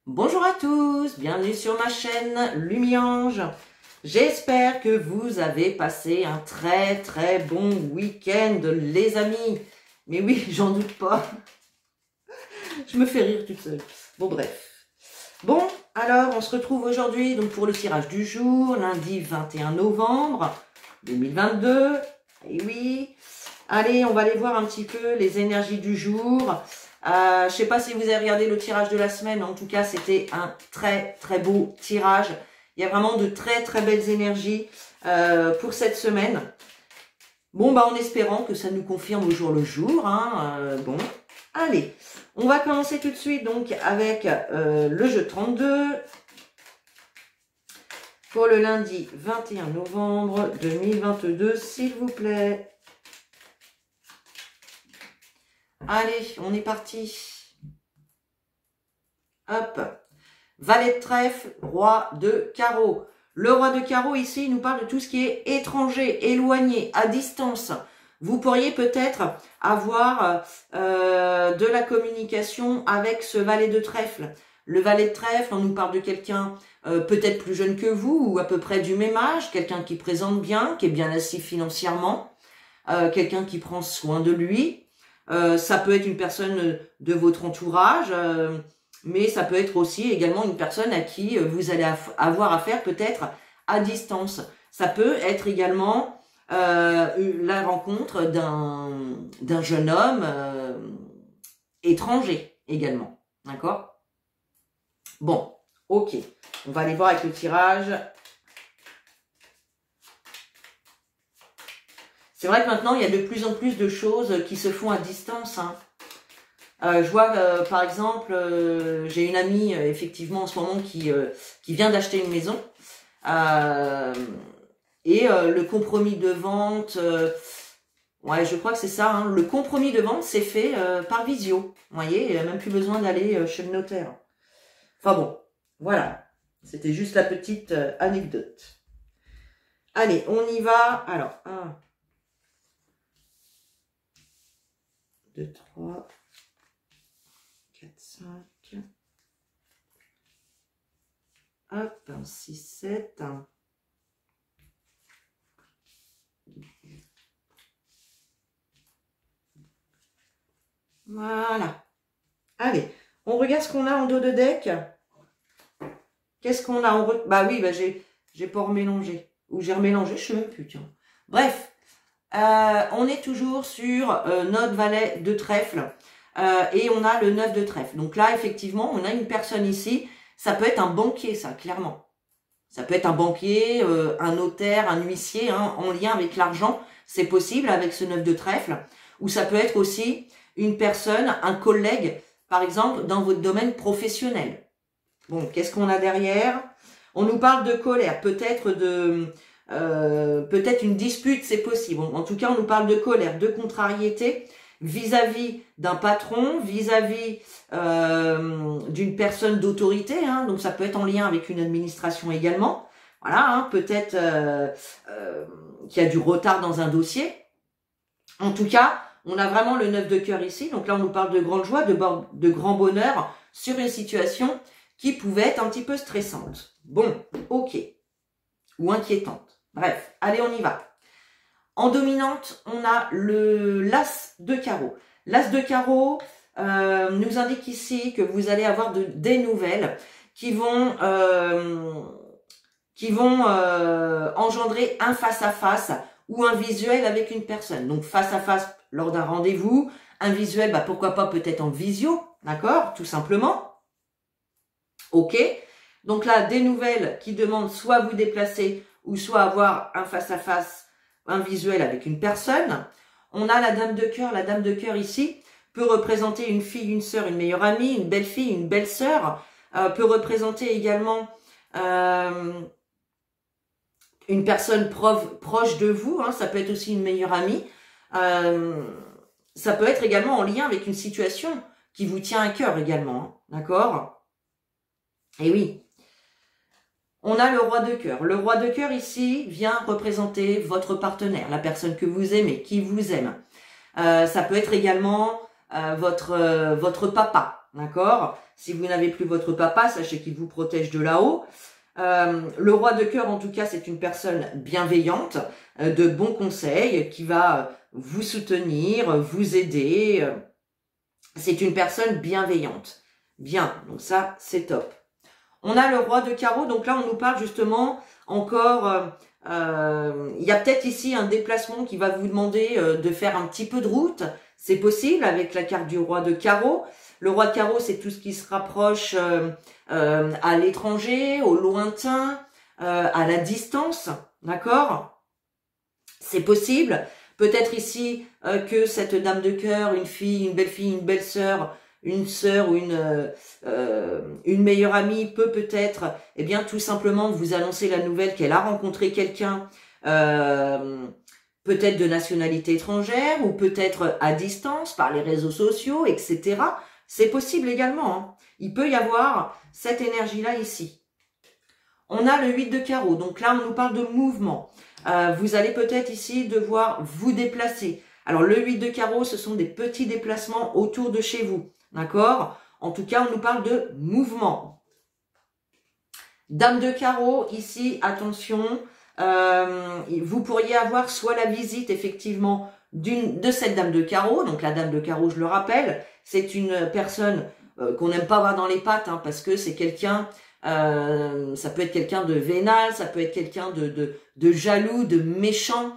Bonjour à tous, bienvenue sur ma chaîne Lumiange. J'espère que vous avez passé un très bon week-end les amis. Mais oui, j'en doute pas. Je me fais rire toute seule. Bon bref. Bon, alors on se retrouve aujourd'hui donc pour le tirage du jour, lundi 21 novembre 2022. Et oui, allez, on va aller voir un petit peu les énergies du jour. Je sais pas si vous avez regardé le tirage de la semaine, en tout cas c'était un très beau tirage. Il y a vraiment de très belles énergies pour cette semaine. Bon, bah en espérant que ça nous confirme au jour le jour. Bon, allez, on va commencer tout de suite donc avec le jeu 32 pour le lundi 21 novembre 2022, s'il vous plaît. Allez, on est parti. Hop. Valet de trèfle, roi de carreau. Le roi de carreau, ici, il nous parle de tout ce qui est étranger, éloigné, à distance. Vous pourriez peut-être avoir de la communication avec ce valet de trèfle. Le valet de trèfle, on nous parle de quelqu'un peut-être plus jeune que vous ou à peu près du même âge, quelqu'un qui présente bien, qui est bien assis financièrement, quelqu'un qui prend soin de lui. Ça peut être une personne de votre entourage, mais ça peut être aussi également une personne à qui vous allez avoir affaire peut-être à distance. Ça peut être également la rencontre d'un jeune homme étranger également. D'accord? Bon, ok. On va aller voir avec le tirage. C'est vrai que maintenant, il y a de plus en plus de choses qui se font à distance. Je vois, par exemple, j'ai une amie, effectivement, en ce moment, qui vient d'acheter une maison. Le compromis de vente, ouais, je crois que c'est ça. Le compromis de vente, c'est fait par visio. Vous voyez, il n'y a même plus besoin d'aller chez le notaire. Enfin bon, voilà. C'était juste la petite anecdote. Allez, on y va. Alors, 1, 2, 3, 4, 5. Hop, 6, 7. Voilà. Allez, on regarde ce qu'on a en dos de deck. Qu'est-ce qu'on a en... Bah oui, bah j'ai pas remélangé. Ou j'ai remélangé, je sais même plus, tiens. Bref, on est toujours sur notre valet de trèfle. Et on a le 9 de trèfle. Donc là, effectivement, on a une personne ici. Ça peut être un banquier, ça, clairement. Ça peut être un banquier, un notaire, un huissier, en lien avec l'argent. C'est possible avec ce 9 de trèfle. Ou ça peut être aussi une personne, un collègue, par exemple, dans votre domaine professionnel. Bon, qu'est-ce qu'on a derrière? On nous parle de colère, peut-être peut-être une dispute, c'est possible. En tout cas, on nous parle de colère, de contrariété vis-à-vis d'un patron, vis-à-vis d'une personne d'autorité. Donc, ça peut être en lien avec une administration également. Voilà, peut-être qu'il y a du retard dans un dossier. En tout cas, on a vraiment le 9 de cœur ici. Donc là, on nous parle de grande joie, de grand bonheur sur une situation qui pouvait être un petit peu stressante. Bon, ok. Ou inquiétante. Bref, allez, on y va. En dominante, on a l'As de carreau. L'As de carreau nous indique ici que vous allez avoir des nouvelles qui vont engendrer un face-à-face ou un visuel avec une personne. Donc, face-à-face lors d'un rendez-vous, un visuel, bah, pourquoi pas peut-être en visio, d'accord, tout simplement. Ok, donc là, des nouvelles qui demandent soit vous déplacer ou soit avoir un face-à-face, un visuel avec une personne. On a la dame de cœur. La dame de cœur ici peut représenter une fille, une sœur, une meilleure amie, une belle-fille, une belle-sœur. Peut représenter également une personne proche de vous. Ça peut être aussi une meilleure amie. Ça peut être également en lien avec une situation qui vous tient à cœur également. D'accord ? Et oui, on a le roi de cœur. Le roi de cœur ici vient représenter votre partenaire, la personne que vous aimez, qui vous aime. Ça peut être également votre papa. d'accord? Si vous n'avez plus votre papa, sachez qu'il vous protège de là-haut. Le roi de cœur, en tout cas, c'est une personne bienveillante, de bons conseils, qui va vous soutenir, vous aider. C'est une personne bienveillante. Bien, donc ça, c'est top. On a le roi de carreau, donc là, on nous parle justement encore... il y a peut-être ici un déplacement qui va vous demander de faire un petit peu de route. C'est possible avec la carte du roi de carreau. Le roi de carreau, c'est tout ce qui se rapproche à l'étranger, au lointain, à la distance, d'accord? C'est possible. Peut-être ici que cette dame de cœur, une fille, une belle-sœur, une sœur ou une meilleure amie peut-être, eh bien, tout simplement vous annoncer la nouvelle qu'elle a rencontré quelqu'un, peut-être de nationalité étrangère ou peut-être à distance par les réseaux sociaux, etc. C'est possible également. Hein. Il peut y avoir cette énergie-là ici. On a le 8 de carreau. Donc là, on nous parle de mouvement. Vous allez peut-être ici devoir vous déplacer. Alors, le 8 de carreau, ce sont des petits déplacements autour de chez vous. D'accord? En tout cas, on nous parle de mouvement. Dame de carreau, ici, attention. Vous pourriez avoir soit la visite, effectivement, de cette dame de carreau. Donc, la dame de carreau, je le rappelle, c'est une personne qu'on n'aime pas avoir dans les pattes, hein, parce que c'est quelqu'un... ça peut être quelqu'un de vénal, ça peut être quelqu'un de jaloux, de méchant,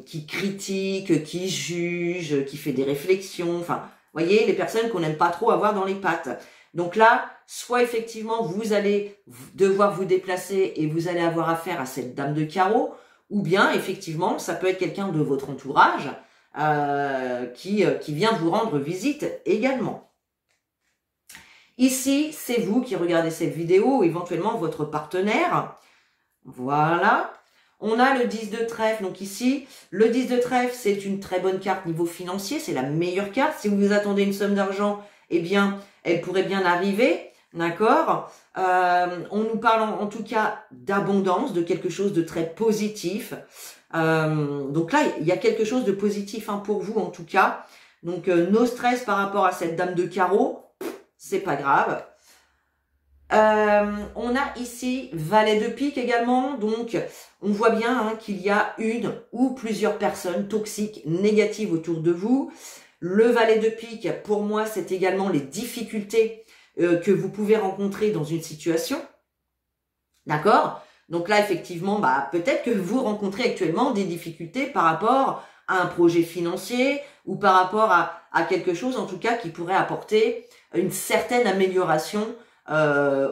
qui critique, qui juge, qui fait des réflexions, enfin, vous voyez, les personnes qu'on n'aime pas trop avoir dans les pattes. Donc là, soit effectivement, vous allez devoir vous déplacer et vous allez avoir affaire à cette dame de carreau, ou bien, effectivement, ça peut être quelqu'un de votre entourage qui vient vous rendre visite également. Ici, c'est vous qui regardez cette vidéo, ou éventuellement votre partenaire. Voilà. On a le 10 de trèfle. Donc ici, le 10 de trèfle, c'est une très bonne carte niveau financier. C'est la meilleure carte. Si vous vous attendez une somme d'argent, eh bien, elle pourrait bien arriver. D'accord? On nous parle en tout cas d'abondance, de quelque chose de très positif. Donc là, il y a quelque chose de positif hein, pour vous en tout cas. Donc, no stress par rapport à cette dame de carreau. C'est pas grave. On a ici valet de pique également. Donc, on voit bien hein, qu'il y a une ou plusieurs personnes toxiques, négatives autour de vous. Le valet de pique, pour moi, c'est également les difficultés que vous pouvez rencontrer dans une situation. D'accord? Donc là, effectivement, bah, peut-être que vous rencontrez actuellement des difficultés par rapport à un projet financier ou par rapport à quelque chose, en tout cas, qui pourrait apporter une certaine amélioration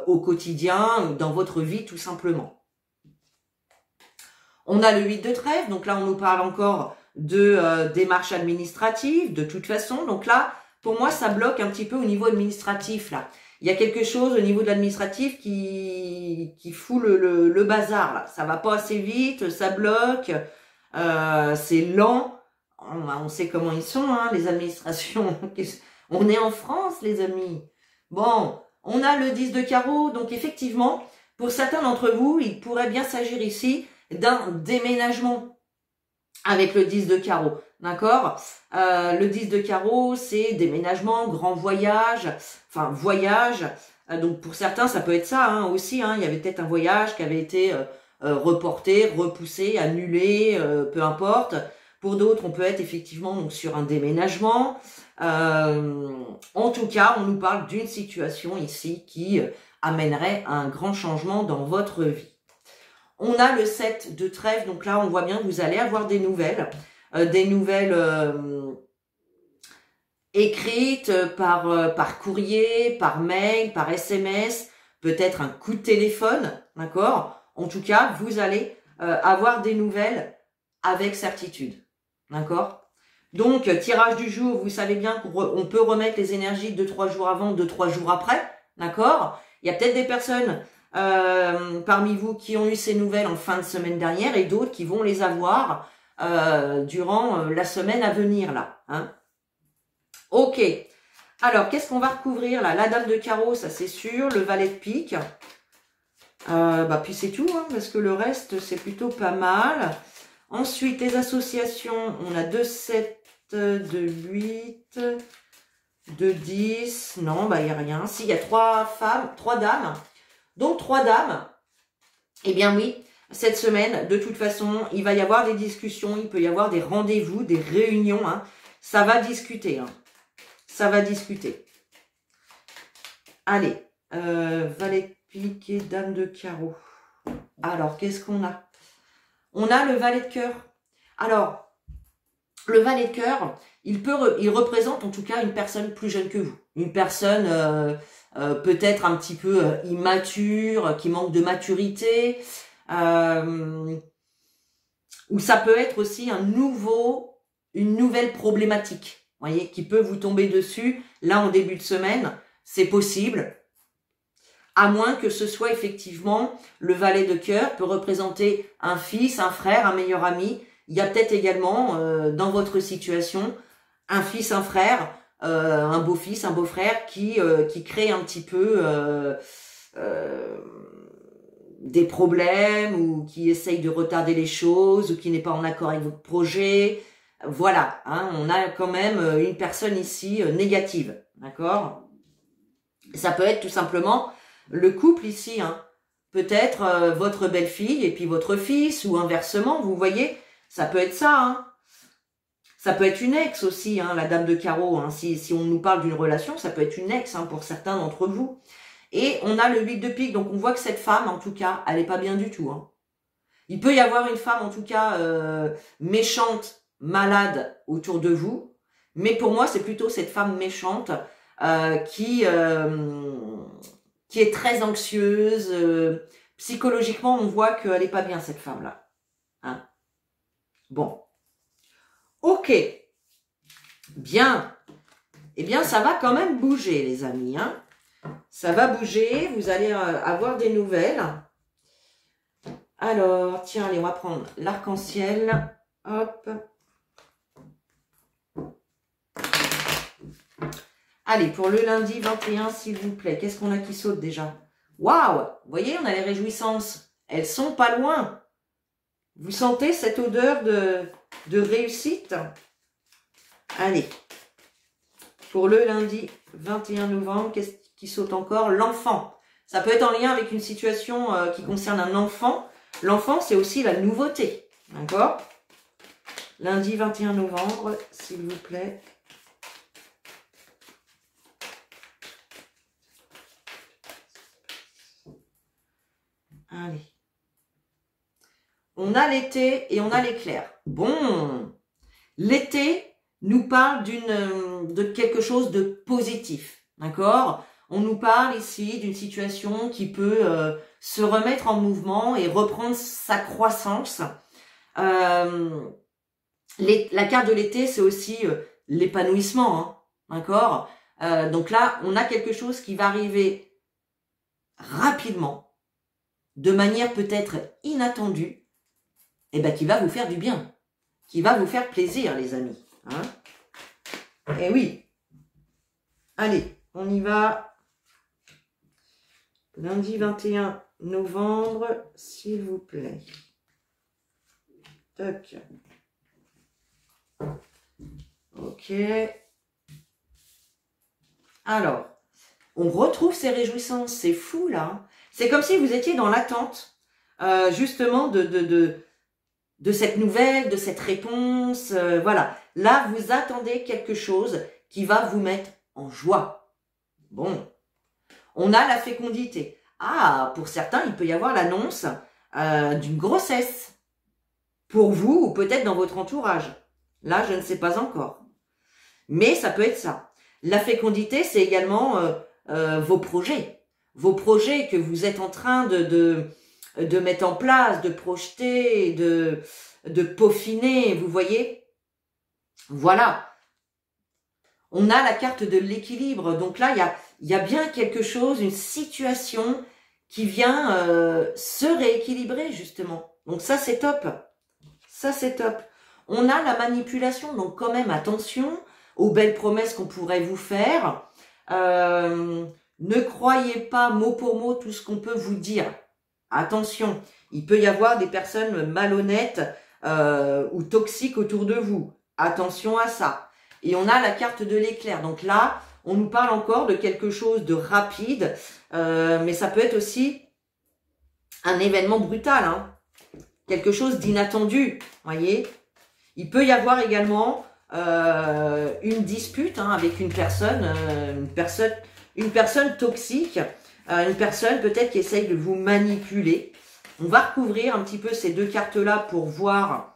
au quotidien, dans votre vie, tout simplement. On a le 8 de trèfle, donc là, on nous parle encore de démarches administratives, de toute façon. Donc là, pour moi, ça bloque un petit peu au niveau administratif, là. Il y a quelque chose au niveau de l'administratif qui fout le bazar, là. Ça va pas assez vite, ça bloque, c'est lent. On sait comment ils sont, hein, les administrations. On est en France, les amis. Bon, on a le 10 de carreau. Donc, effectivement, pour certains d'entre vous, il pourrait bien s'agir ici d'un déménagement avec le 10 de carreau. D'accord? Le 10 de carreau, c'est déménagement, grand voyage, enfin, voyage. Donc, pour certains, ça peut être ça hein, aussi. Hein. Il y avait peut-être un voyage qui avait été reporté, repoussé, annulé, peu importe. Pour d'autres, on peut être effectivement donc, sur un déménagement. En tout cas, on nous parle d'une situation ici qui amènerait un grand changement dans votre vie. On a le 7 de trèfle, donc là, on voit bien que vous allez avoir des nouvelles écrites par courrier, par mail, par SMS, peut-être un coup de téléphone, d'accord? En tout cas, vous allez avoir des nouvelles avec certitude. D'accord? Donc, tirage du jour, vous savez bien qu'on peut remettre les énergies 2-3 jours avant, 2-3 jours après. D'accord? Il y a peut-être des personnes parmi vous qui ont eu ces nouvelles en fin de semaine dernière et d'autres qui vont les avoir durant la semaine à venir, là. Hein? Ok. Alors, qu'est-ce qu'on va recouvrir, là? La dame de carreau, ça c'est sûr. Le valet de pique. Puis c'est tout, hein, parce que le reste, c'est plutôt pas mal. Ensuite, les associations, on a 2, 7, 2, 8. 2, 10, non, bah il n'y a rien. Si, il y a 3 femmes, 3 dames. Donc 3 dames, eh bien oui, cette semaine, de toute façon, il va y avoir des discussions, il peut y avoir des rendez-vous, des réunions. Hein. Ça va discuter. Hein. Ça va discuter. Allez, valet de pique et dame de carreau. Alors, qu'est-ce qu'on a? On a le valet de cœur. Alors, le valet de cœur, il représente en tout cas une personne plus jeune que vous. Une personne peut-être un petit peu immature, qui manque de maturité. Ou ça peut être aussi une nouvelle problématique, voyez, qui peut vous tomber dessus, là en début de semaine, c'est possible, à moins que ce soit effectivement le valet de cœur, peut représenter un fils, un frère, un meilleur ami. Il y a peut-être également, dans votre situation, un fils, un frère, un beau-fils, un beau-frère qui crée un petit peu des problèmes ou qui essaye de retarder les choses ou qui n'est pas en accord avec votre projet. Voilà, hein, on a quand même une personne ici négative, d'accord? Ça peut être tout simplement le couple ici, hein. Peut-être votre belle-fille et puis votre fils ou inversement, vous voyez, ça peut être ça, hein. Ça peut être une ex aussi, hein, la dame de carreau, hein. Si on nous parle d'une relation, ça peut être une ex hein, pour certains d'entre vous. Et on a le 8 de pique, donc on voit que cette femme, en tout cas, elle n'est pas bien du tout. Hein. Il peut y avoir une femme, en tout cas, méchante, malade autour de vous. Mais pour moi, c'est plutôt cette femme méchante qui est très anxieuse. Psychologiquement, on voit qu'elle n'est pas bien, cette femme-là. Hein. Bon. Ok. Bien. Eh bien, ça va quand même bouger, les amis. Hein. Ça va bouger. Vous allez avoir des nouvelles. Alors, tiens, allez, on va prendre l'arc-en-ciel. Hop. Allez, pour le lundi 21, s'il vous plaît. Qu'est-ce qu'on a qui saute déjà? Waouh! Vous voyez, on a les réjouissances. Elles sont pas loin. Vous sentez cette odeur de réussite? Allez. Pour le lundi 21 novembre, qu'est-ce qui saute encore? L'enfant. Ça peut être en lien avec une situation qui concerne un enfant. L'enfant, c'est aussi la nouveauté. D'accord? Lundi 21 novembre, s'il vous plaît. Allez. On a l'été et on a l'éclair. Bon. L'été nous parle de quelque chose de positif. D'accord? On nous parle ici d'une situation qui peut se remettre en mouvement et reprendre sa croissance. La carte de l'été, c'est aussi l'épanouissement. Hein, d'accord? Donc là, on a quelque chose qui va arriver rapidement, de manière peut-être inattendue, et ben qui va vous faire du bien, qui va vous faire plaisir, les amis. Hein? Et oui. Allez, on y va. Lundi 21 novembre, s'il vous plaît. Toc. Ok. Alors, on retrouve ces réjouissances, c'est fou là. C'est comme si vous étiez dans l'attente, justement, de cette nouvelle, de cette réponse. Voilà, là, vous attendez quelque chose qui va vous mettre en joie. Bon, on a la fécondité. Ah, pour certains, il peut y avoir l'annonce d'une grossesse. Pour vous, ou peut-être dans votre entourage. Là, je ne sais pas encore. Mais ça peut être ça. La fécondité, c'est également vos projets. Vos projets que vous êtes en train de mettre en place, de projeter, de peaufiner, vous voyez? Voilà. On a la carte de l'équilibre. Donc là, il y a bien quelque chose, une situation qui vient se rééquilibrer, justement. Donc ça, c'est top. Ça, c'est top. On a la manipulation, donc quand même, attention aux belles promesses qu'on pourrait vous faire. Ne croyez pas mot pour mot tout ce qu'on peut vous dire. Attention, il peut y avoir des personnes malhonnêtes ou toxiques autour de vous. Attention à ça. Et on a la carte de l'éclair. Donc là, on nous parle encore de quelque chose de rapide, mais ça peut être aussi un événement brutal, hein, quelque chose d'inattendu, voyez. Il peut y avoir également une dispute hein, avec une personne toxique, une personne peut-être qui essaye de vous manipuler. On va recouvrir un petit peu ces deux cartes-là pour voir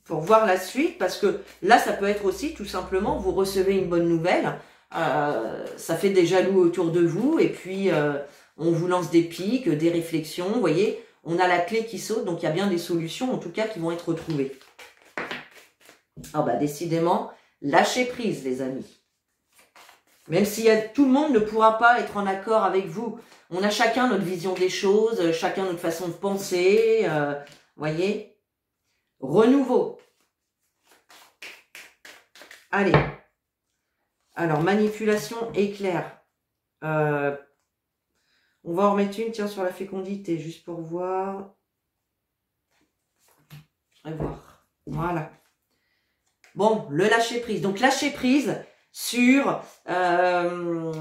la suite, parce que là, ça peut être aussi tout simplement, vous recevez une bonne nouvelle, ça fait des jaloux autour de vous, et puis on vous lance des piques, des réflexions, vous voyez, on a la clé qui saute, donc il y a bien des solutions, en tout cas, qui vont être retrouvées. Ah bah, décidément, lâchez prise, les amis. Même si tout le monde ne pourra pas être en accord avec vous. On a chacun notre vision des choses, chacun notre façon de penser, voyez. Renouveau. Allez. Alors, manipulation éclair. On va en remettre une, tiens, sur la fécondité, juste pour voir. Je vais voir. Voilà. Bon, le lâcher prise. Donc, lâcher prise sur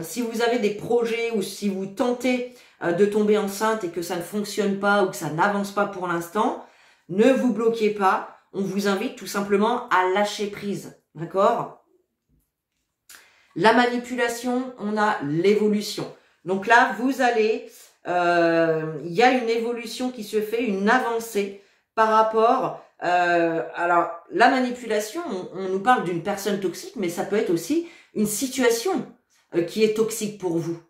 si vous avez des projets ou si vous tentez de tomber enceinte et que ça ne fonctionne pas ou que ça n'avance pas pour l'instant, ne vous bloquez pas. On vous invite tout simplement à lâcher prise. D'accord? La manipulation, on a l'évolution. Donc là, vous allez, il y a une évolution qui se fait, une avancée par rapport, alors la manipulation, on nous parle d'une personne toxique, mais ça peut être aussi une situation qui est toxique pour vous.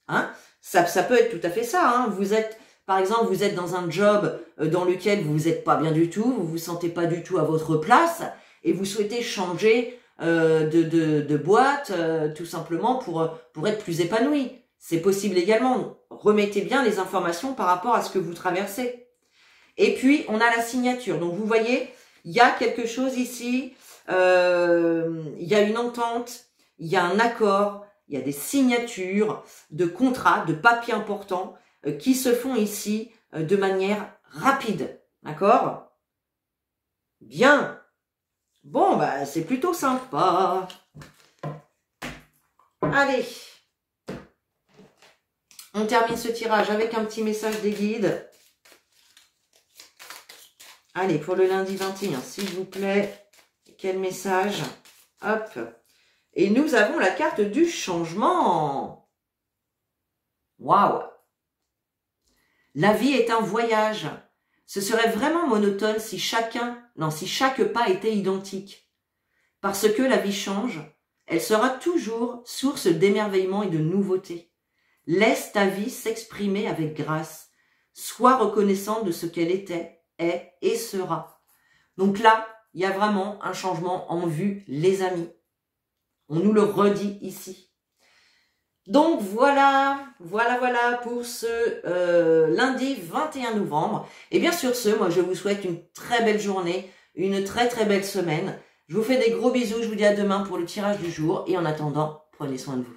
Hein? Ça peut être tout à fait ça. Hein? Vous êtes, par exemple, vous êtes dans un job dans lequel vous n'êtes pas bien du tout, vous vous sentez pas du tout à votre place et vous souhaitez changer de boîte tout simplement pour être plus épanoui. C'est possible également. Remettez bien les informations par rapport à ce que vous traversez. Et puis, on a la signature. Donc, vous voyez, il y a quelque chose ici. Il y a une entente, il y a un accord, il y a des signatures de contrats, de papiers importants qui se font ici de manière rapide. D'accord? Bien. Bon, bah, c'est plutôt sympa. Allez. On termine ce tirage avec un petit message des guides. Allez, pour le lundi 21, s'il vous plaît, quel message? Hop. Et nous avons la carte du changement. Waouh! La vie est un voyage. Ce serait vraiment monotone si chaque pas était identique. Parce que la vie change, elle sera toujours source d'émerveillement et de nouveauté. Laisse ta vie s'exprimer avec grâce. Sois reconnaissant de ce qu'elle était, est et sera. Donc là, il y a vraiment un changement en vue, les amis. On nous le redit ici. Donc voilà pour ce lundi 21 novembre. Et bien sur ce, moi je vous souhaite une très belle journée, une très très belle semaine. Je vous fais des gros bisous, je vous dis à demain pour le tirage du jour. Et en attendant, prenez soin de vous.